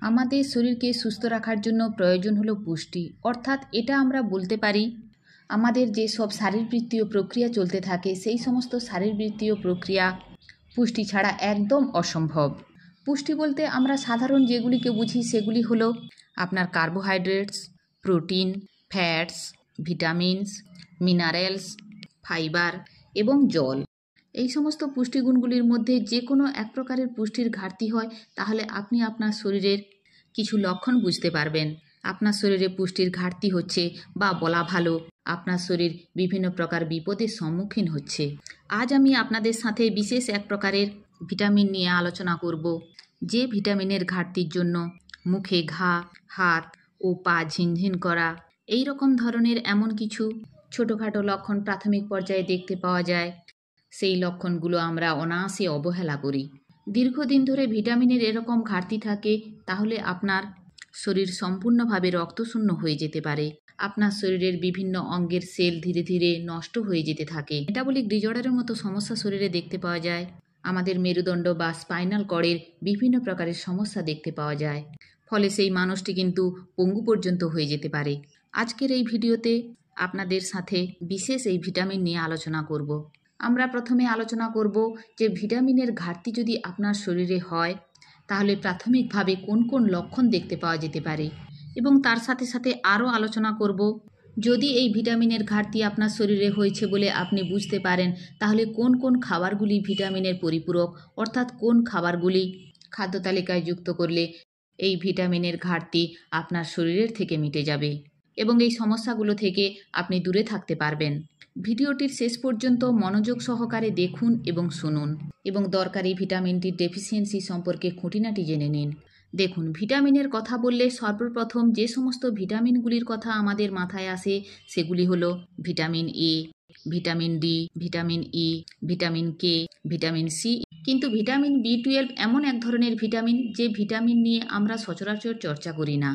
আমাদের শরীরকে সুস্থ রাখার জন্য প্রয়োজন হলো পুষ্টি, অর্থাৎ এটা আমরা বলতে পারি আমাদের যে সব শারীরবৃত্তীয় প্রক্রিয়া চলতে থাকে সেই সমস্ত শারীরবৃত্তীয় প্রক্রিয়া পুষ্টি ছাড়া একদম অসম্ভব। পুষ্টি বলতে আমরা সাধারণ যেগুলিকে বুঝি সেগুলি হলো আপনার carbohydrates, protein, fats, vitamins, minerals, fibre এবং জল। এই সমস্ত পুষ্টিগুণগুলির মধ্যে যে কোনো এক প্রকারের পুষ্টির ঘাটতি হয় তাহলে আপনি আপনার শরীরের কিছু লক্ষণ বুঝতে পারবেন। আপনার শরীরে পুষ্টির ঘাটতি হচ্ছে, বা বলা ভালো আপনার শরীর বিভিন্ন প্রকার বিপদের সম্মুখীন হচ্ছে। আজ আমি আপনাদের সাথে বিশেষ এক প্রকারের ভিটামিন নিয়ে আলোচনা করব, যে ভিটামিনের ঘাটতির জন্য মুখে ঘা, হাত ও পা ঝিনঝিন করা, এই রকম ধরনের এমন কিছু ছোটোখাটো লক্ষণ প্রাথমিক পর্যায়ে দেখতে পাওয়া যায়। সেই লক্ষণগুলো আমরা অনায়াসে অবহেলা করি। দীর্ঘদিন ধরে ভিটামিনের এরকম ঘাটতি থাকে তাহলে আপনার শরীর সম্পূর্ণভাবে রক্তশূন্য হয়ে যেতে পারে। আপনার শরীরের বিভিন্ন অঙ্গের সেল ধীরে ধীরে নষ্ট হয়ে যেতে থাকে। মেটাবলিক ডিজঅর্ডারের মতো সমস্যা শরীরে দেখতে পাওয়া যায়। আমাদের মেরুদণ্ড বা স্পাইনাল কর্ডের বিভিন্ন প্রকারের সমস্যা দেখতে পাওয়া যায়। ফলে সেই মানুষটি কিন্তু পঙ্গু পর্যন্ত হয়ে যেতে পারে। আজকের এই ভিডিওতে আপনাদের সাথে বিশেষ এই ভিটামিন নিয়ে আলোচনা করব। আমরা প্রথমে আলোচনা করব যে ভিটামিনের ঘাটতি যদি আপনার শরীরে হয় তাহলে প্রাথমিকভাবে কোন কোন লক্ষণ দেখতে পাওয়া যেতে পারে, এবং তার সাথে সাথে আরও আলোচনা করব যদি এই ভিটামিনের ঘাটতি আপনার শরীরে হয়েছে বলে আপনি বুঝতে পারেন তাহলে কোন কোন খাবারগুলি ভিটামিনের পরিপূরক, অর্থাৎ কোন খাবারগুলি খাদ্য তালিকায় যুক্ত করলে এই ভিটামিনের ঘাটতি আপনার শরীরের থেকে মিটে যাবে এবং এই সমস্যাগুলো থেকে আপনি দূরে থাকতে পারবেন। ভিডিওটির শেষ পর্যন্ত মনোযোগ সহকারে দেখুন এবং শুনুন, এবং দরকারি ভিটামিনটির ডেফিসিয়েন্সি সম্পর্কে খুঁটিনাটি জেনে নিন। দেখুন, ভিটামিনের কথা বললে সর্বপ্রথম যে সমস্ত ভিটামিনগুলির কথা আমাদের মাথায় আসে সেগুলি হলো vitamin A, vitamin D, vitamin E, vitamin K, vitamin C. কিন্তু ভিটামিন বি12 এমন এক ধরনের ভিটামিন যে ভিটামিন নিয়ে আমরা সচরাচর চর্চা করি না।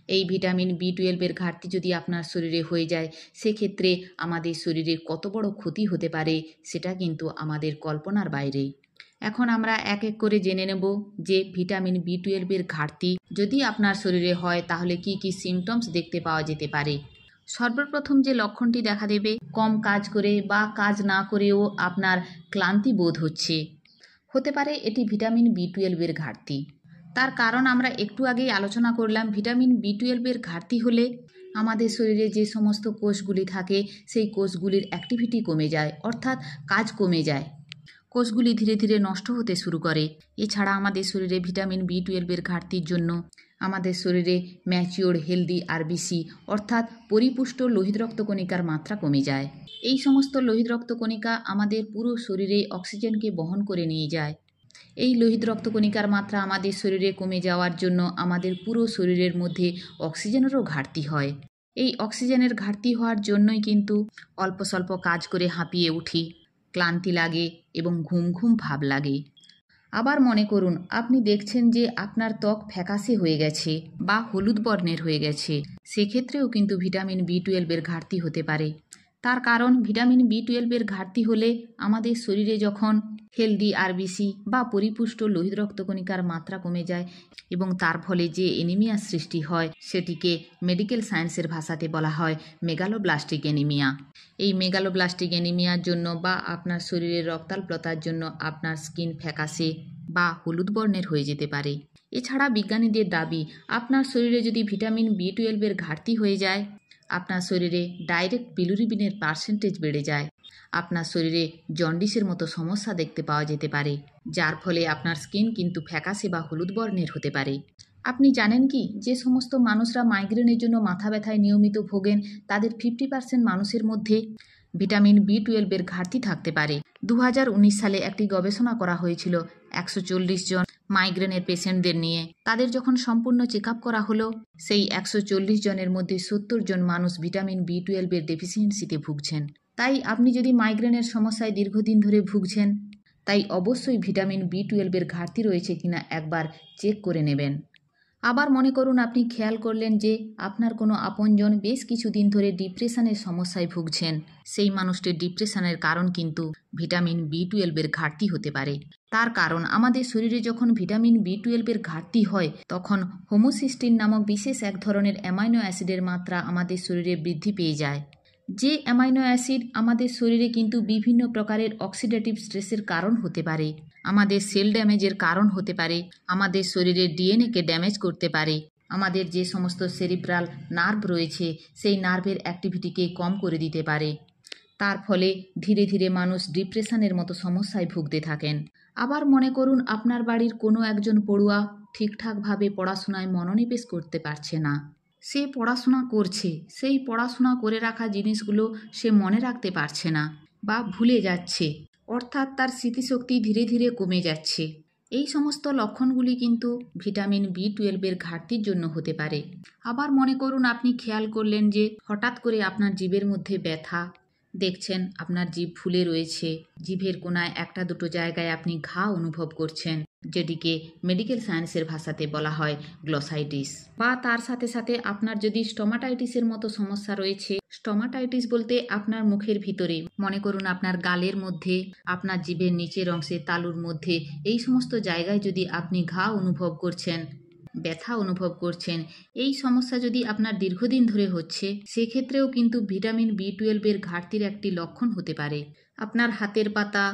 এই ভিটামিন বি12-এর ঘাটতি যদি আপনার শরীরে হয়ে যায় সেক্ষেত্রে আমাদের শরীরের কত বড় ক্ষতি হতে পারে সেটা কিন্তু আমাদের কল্পনার বাইরে। এখন আমরা এক এক করে জেনে নেব যে ভিটামিন বি12-এর ঘাটতি যদি আপনার শরীরে হয় তাহলে কি কি সিমটমস দেখতে পাওয়া যেতে পারে। সর্বপ্রথম যে লক্ষণটি দেখা দেবে, কম কাজ করে বা কাজ না করেও আপনার ক্লান্তি বোধ হতে পারে এটি ভিটামিন বি12-এর ঘাটতি। তার কারণ আমরা একটু আগেই আলোচনা করলাম, ভিটামিন বি12-এর ঘাটতি হলে আমাদের শরীরে যে সমস্ত কোষগুলি থাকে সেই কোষগুলির অ্যাক্টিভিটি কমে যায়, অর্থাৎ কাজ কমে যায়। কোষগুলি ধীরে ধীরে নষ্ট হতে শুরু করে। এছাড়া আমাদের শরীরে ভিটামিন বি12-এর ঘাটতির জন্য আমাদের শরীরে ম্যাচিওর হেলদি আরবিসি, অর্থাৎ পরিপুষ্ট লোহিত রক্তকণিকার মাত্রা কমে যায়। এই সমস্ত লোহিত রক্তকণিকা আমাদের পুরো শরীরে অক্সিজেনকে বহন করে নিয়ে যায়। এই লোহিত রক্তকণিকার মাত্রা আমাদের শরীরে কমে যাওয়ার জন্য আমাদের পুরো শরীরের মধ্যে অক্সিজেনেরও ঘাটতি হয়। এই অক্সিজেনের ঘাটতি হওয়ার জন্যই কিন্তু অল্প স্বল্প কাজ করে হাঁপিয়ে উঠি, ক্লান্তি লাগে এবং ঘুম ঘুম ভাব লাগে। আবার মনে করুন আপনি দেখছেন যে আপনার ত্বক ফ্যাকাশে হয়ে গেছে বা হলুদ বর্ণের হয়ে গেছে, সেক্ষেত্রেও কিন্তু ভিটামিন বি12-এর ঘাটতি হতে পারে। তার কারণ ভিটামিন বি12-এর ঘাটতি হলে আমাদের শরীরে যখন হেলদি আরবিসি বা পরিপুষ্ট লোহিত রক্তকণিকার মাত্রা কমে যায় এবং তার ফলে যে অ্যানিমিয়া সৃষ্টি হয় সেটিকে মেডিকেল সায়েন্সের ভাষাতে বলা হয় মেগালোব্লাস্টিক অ্যানিমিয়া। এই মেগালোব্লাস্টিক অ্যানিমিয়ার জন্য বা আপনার শরীরের রক্তাল্পতার জন্য আপনার স্কিন ফ্যাকাশে বা হলুদ বর্ণের হয়ে যেতে পারে। এছাড়া বিজ্ঞানীদের দাবি, আপনার শরীরে যদি ভিটামিন বি12-এর ঘাটতি হয়ে যায় আপনার শরীরে ডাইরেক্ট বিলিরুবিনের পার্সেন্টেজ বেড়ে যায়। আপনার শরীরে জন্ডিসের মতো সমস্যা দেখতে পাওয়া যেতে পারে, যার ফলে আপনার স্কিন কিন্তু ফ্যাকাশে বা হলুদ বর্ণের হতে পারে। আপনি জানেন কি, যে সমস্ত মানুষরা মাইগ্রেনের জন্য মাথা ব্যথায় নিয়মিত ভোগেন তাদের 50% মানুষের মধ্যে ভিটামিন বি12-এর ঘাটতি থাকতে পারে। 2019 সালে একটি গবেষণা করা হয়েছিল 140 জন মাইগ্রেনের পেশেন্টদের নিয়ে। তাদের যখন সম্পূর্ণ চেক আপ করা হলো সেই 140 জনের মধ্যে 70 জন মানুষ ভিটামিন বি12-এর ডেফিসিয়েন্সিতে ভুগছেন। তাই আপনি যদি মাইগ্রেনের সমস্যায় দীর্ঘদিন ধরে ভুগছেন তাই অবশ্যই ভিটামিন বি12-এর ঘাটতি রয়েছে কিনা একবার চেক করে নেবেন। আবার মনে করুন আপনি খেয়াল করলেন যে আপনার কোনো আপনজন বেশ কিছুদিন ধরে ডিপ্রেশনের সমস্যায় ভুগছেন। সেই মানুষটির ডিপ্রেশনের কারণ কিন্তু ভিটামিন বি12-এর ঘাটতি হতে পারে। তার কারণ আমাদের শরীরে যখন ভিটামিন বি12-এর ঘাটতি হয় তখন হোমোসিস্টিন নামক বিশেষ এক ধরনের অ্যামাইনো অ্যাসিডের মাত্রা আমাদের শরীরে বৃদ্ধি পেয়ে যায়। যে অ্যামাইনো অ্যাসিড আমাদের শরীরে কিন্তু বিভিন্ন প্রকারের অক্সিডেটিভ স্ট্রেসের কারণ হতে পারে, আমাদের সেল ড্যামেজের কারণ হতে পারে, আমাদের শরীরের ডিএনএকে ড্যামেজ করতে পারে, আমাদের যে সমস্ত সেরিব্রাল নার্ভ রয়েছে সেই নার্ভের অ্যাক্টিভিটিকে কম করে দিতে পারে। তার ফলে ধীরে ধীরে মানুষ ডিপ্রেশনের মতো সমস্যায় ভুগতে থাকেন। আবার মনে করুন আপনার বাড়ির কোনো একজন পড়ুয়া ঠিকঠাকভাবে পড়াশোনায় মনোনিবেশ করতে পারছে না। সে পড়াশোনা করছে, সেই পড়াশোনা করে রাখা জিনিসগুলো সে মনে রাখতে পারছে না বা ভুলে যাচ্ছে, অর্থাৎ তার স্মৃতিশক্তি ধীরে ধীরে কমে যাচ্ছে। এই সমস্ত লক্ষণগুলি কিন্তু ভিটামিন বি12-এর ঘাটতির জন্য হতে পারে। আবার মনে করুন আপনি খেয়াল করলেন যে হঠাৎ করে আপনার জিভের মধ্যে ব্যথা, দেখছেন আপনার জিভ ফুলে রয়েছে, জিভের কোনায় একটা দুটো জায়গায় আপনি ঘা অনুভব করছেন, যেটিকে মেডিকেল সায়েন্সের ভাষাতে বলা হয় গ্লসাইটিস। বা তার সাথে সাথে আপনার যদি স্টোমাটাইটিসের মতো সমস্যা রয়েছে, স্টোমাটাইটিস বলতে আপনার মুখের ভিতরে, মনে করুন আপনার গালের মধ্যে, আপনার জিভের নিচের অংশে, তালুর মধ্যে, এই সমস্ত জায়গায় যদি আপনি ঘা অনুভব করছেন, ব্যথা অনুভব করছেন, এই সমস্যা যদি আপনার দীর্ঘদিন ধরে হচ্ছে, সেক্ষেত্রেও কিন্তু ভিটামিন বি12-এর ঘাটতির একটি লক্ষণ হতে পারে। আপনার হাতের পাতা,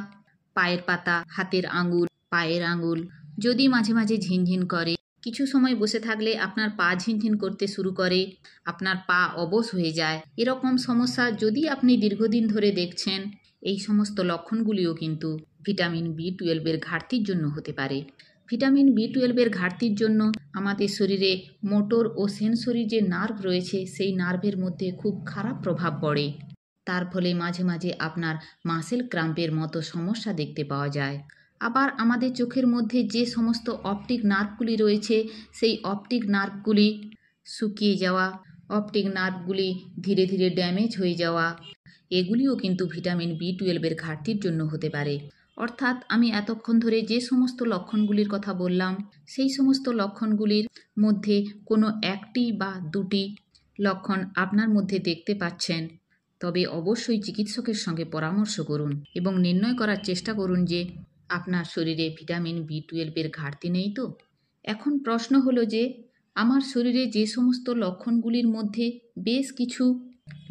পায়ের পাতা, হাতের আঙুল, পায়ের আঙুল যদি মাঝে মাঝে ঝিনঝিন করে, কিছু সময় বসে থাকলে আপনার পা ঝিনঝিন করতে শুরু করে, আপনার পা অবশ হয়ে যায়, এরকম সমস্যা যদি আপনি দীর্ঘদিন ধরে দেখছেন, এই সমস্ত লক্ষণগুলিও কিন্তু ভিটামিন বি12-এর ঘাটতির জন্য হতে পারে। ভিটামিন বি12-এর ঘাটতির জন্য আমাদের শরীরে মোটর ও সেন্সরি যে নার্ভ রয়েছে সেই নার্ভের মধ্যে খুব খারাপ প্রভাব পড়ে। তার ফলে মাঝে মাঝে আপনার মাসেল ক্রাম্পের মতো সমস্যা দেখতে পাওয়া যায়। আবার আমাদের চোখের মধ্যে যে সমস্ত অপটিক নার্ভগুলি রয়েছে সেই অপটিক নার্ভগুলি শুকিয়ে যাওয়া, অপটিক নার্ভগুলি ধীরে ধীরে ড্যামেজ হয়ে যাওয়া, এগুলিও কিন্তু ভিটামিন বি12-এর ঘাটতির জন্য হতে পারে। অর্থাৎ আমি এতক্ষণ ধরে যে সমস্ত লক্ষণগুলির কথা বললাম, সেই সমস্ত লক্ষণগুলির মধ্যে কোনো একটি বা দুটি লক্ষণ আপনার মধ্যে দেখতে পাচ্ছেন, তবে অবশ্যই চিকিৎসকের সঙ্গে পরামর্শ করুন এবং নির্ণয় করার চেষ্টা করুন যে আপনার শরীরে ভিটামিন বি12-এর ঘাটতি নেই তো। এখন প্রশ্ন হলো যে আমার শরীরে যে সমস্ত লক্ষণগুলির মধ্যে বেশ কিছু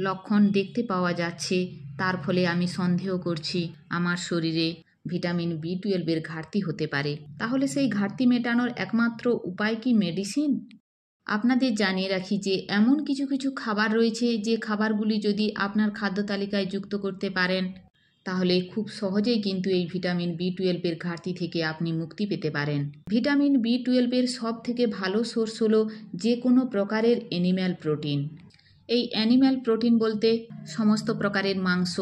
লক্ষণ দেখতে পাওয়া যাচ্ছে, তার ফলে আমি সন্দেহ করছি আমার শরীরে ভিটামিন বি12-এর ঘাটতি হতে পারে। তাহলে সেই ঘাটতি মেটানোর একমাত্র উপায় কি মেডিসিন? আপনাদের জানিয়ে রাখি যে এমন কিছু কিছু খাবার রয়েছে যে খাবারগুলি যদি আপনার খাদ্য তালিকায় যুক্ত করতে পারেন, তাহলে খুব সহজেই কিন্তু এই ভিটামিন বি12-এর ঘাটতি থেকে আপনি মুক্তি পেতে পারেন। ভিটামিন বি12-এর সব থেকে ভালো সোর্স হলো যে কোনো প্রকারের অ্যানিম্যাল প্রোটিন। এই অ্যানিম্যাল প্রোটিন বলতে সমস্ত প্রকারের মাংস,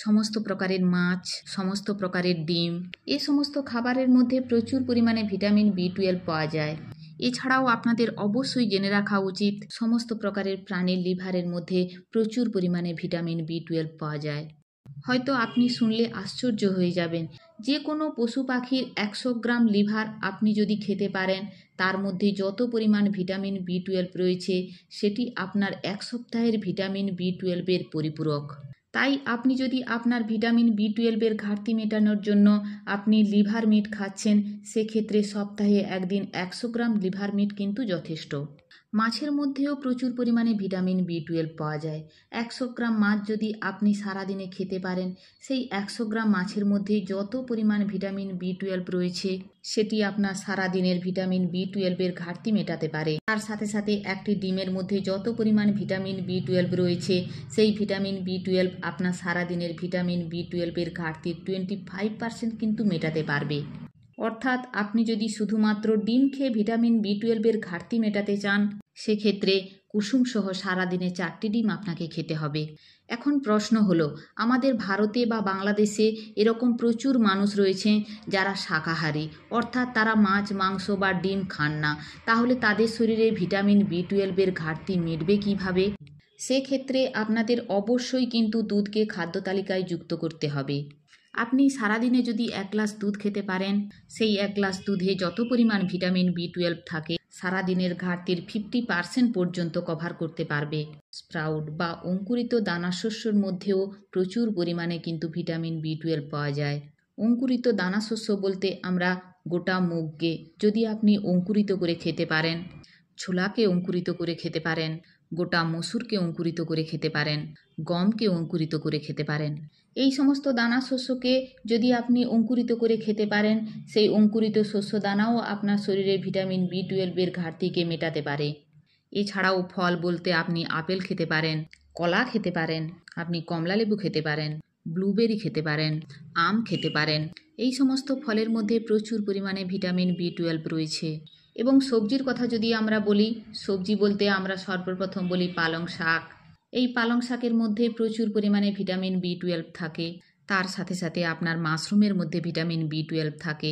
সমস্ত প্রকারের মাছ, সমস্ত প্রকারের ডিম, এ সমস্ত খাবারের মধ্যে প্রচুর পরিমাণে ভিটামিন বি12 পাওয়া যায়। এছাড়াও আপনাদের অবশ্যই জেনে রাখা উচিত সমস্ত প্রকারের প্রাণীর লিভারের মধ্যে প্রচুর পরিমাণে ভিটামিন বি12 পাওয়া যায়। হয়তো আপনি শুনলে আশ্চর্য হয়ে যাবেন, যে কোনো পশু পাখির 100 গ্রাম লিভার আপনি যদি খেতে পারেন, তার মধ্যে যত পরিমাণ ভিটামিন বি12 রয়েছে সেটি আপনার এক সপ্তাহের ভিটামিন বি12-এর পরিপূরক। তাই আপনি যদি আপনার ভিটামিন বি12-এর ঘাটতি মেটানোর জন্য আপনি লিভার মিট খাচ্ছেন, সেক্ষেত্রে সপ্তাহে একদিন 100 গ্রাম লিভার মিট কিন্তু যথেষ্ট। মাছের মধ্যেও প্রচুর পরিমাণে ভিটামিন বি12 পাওয়া যায়। 100 গ্রাম মাছ যদি আপনি সারাদিনে খেতে পারেন, সেই 100 গ্রাম মাছের মধ্যে যত পরিমাণ ভিটামিন বি12 রয়েছে সেটি আপনার সারাদিনের ভিটামিন বি12-এর ঘাটতি মেটাতে পারে। তার সাথে সাথে একটি ডিমের মধ্যে যত পরিমাণ ভিটামিন বি12 রয়েছে সেই ভিটামিন বি12 আপনার সারাদিনের ভিটামিন বি12-এর ঘাটতির 25% কিন্তু মেটাতে পারবে। অর্থাৎ আপনি যদি শুধুমাত্র ডিম খেয়ে ভিটামিন বি12-এর ঘাটতি মেটাতে চান, সেক্ষেত্রে কুসুমসহ সারাদিনে 4টি ডিম আপনাকে খেতে হবে। এখন প্রশ্ন হলো, আমাদের ভারতে বা বাংলাদেশে এরকম প্রচুর মানুষ রয়েছে যারা শাকাহারী, অর্থাৎ তারা মাছ, মাংস বা ডিম খান না, তাহলে তাদের শরীরে ভিটামিন বি12-এর ঘাটতি মিটবে কিভাবে? সেক্ষেত্রে আপনাদের অবশ্যই কিন্তু দুধকে খাদ্য তালিকায় যুক্ত করতে হবে। আপনি সারাদিনে যদি 1 গ্লাস দুধ খেতে পারেন, সেই 1 গ্লাস দুধে যত পরিমাণ ভিটামিন বি12 থাকে সারাদিনের ঘাটতির 50% পর্যন্ত কভার করতে পারবে। স্প্রাউট বা অঙ্কুরিত দানাশস্যর মধ্যেও প্রচুর পরিমাণে কিন্তু ভিটামিন বি12 পাওয়া যায়। অঙ্কুরিত দানাশস্য বলতে আমরা গোটা মুগকে যদি আপনি অঙ্কুরিত করে খেতে পারেন, ছোলাকে অঙ্কুরিত করে খেতে পারেন, গোটা মসুরকে অঙ্কুরিত করে খেতে পারেন, গমকে অঙ্কুরিত করে খেতে পারেন। এই সমস্ত দানা শস্যকে যদি আপনি অঙ্কুরিত করে খেতে পারেন, সেই অঙ্কুরিত শস্য দানাও আপনার শরীরে ভিটামিন বি12 ঘাটতিকে মেটাতে পারে। এছাড়াও ফল বলতে আপনি আপেল খেতে পারেন, কলা খেতে পারেন, আপনি কমলালেবু খেতে পারেন, ব্লুবেরি খেতে পারেন, আম খেতে পারেন। এই সমস্ত ফলের মধ্যে প্রচুর পরিমাণে ভিটামিন বি12 রয়েছে। এবং সবজির কথা যদি আমরা বলি, সবজি বলতে আমরা সর্বপ্রথম বলি পালং শাক। এই পালং শাকের মধ্যে প্রচুর পরিমাণে ভিটামিন বি12 থাকে। তার সাথে সাথে আপনার মাশরুমের মধ্যে ভিটামিন বি12 থাকে,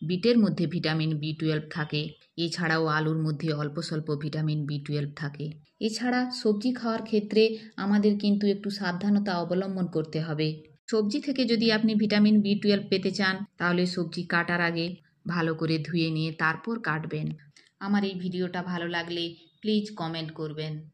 বিটের মধ্যে ভিটামিন বি12 থাকে। এছাড়াও আলুর মধ্যে অল্প স্বল্প ভিটামিন বি12 থাকে। এছাড়া সবজি খাওয়ার ক্ষেত্রে আমাদের কিন্তু একটু সাবধানতা অবলম্বন করতে হবে। সবজি থেকে যদি আপনি ভিটামিন বি12 পেতে চান, তাহলে সবজি কাটার আগে ভালো করে ধুয়ে নিয়ে তারপর কাটবেন। আমার এই ভিডিওটা ভালো লাগলে প্লিজ কমেন্ট করবেন।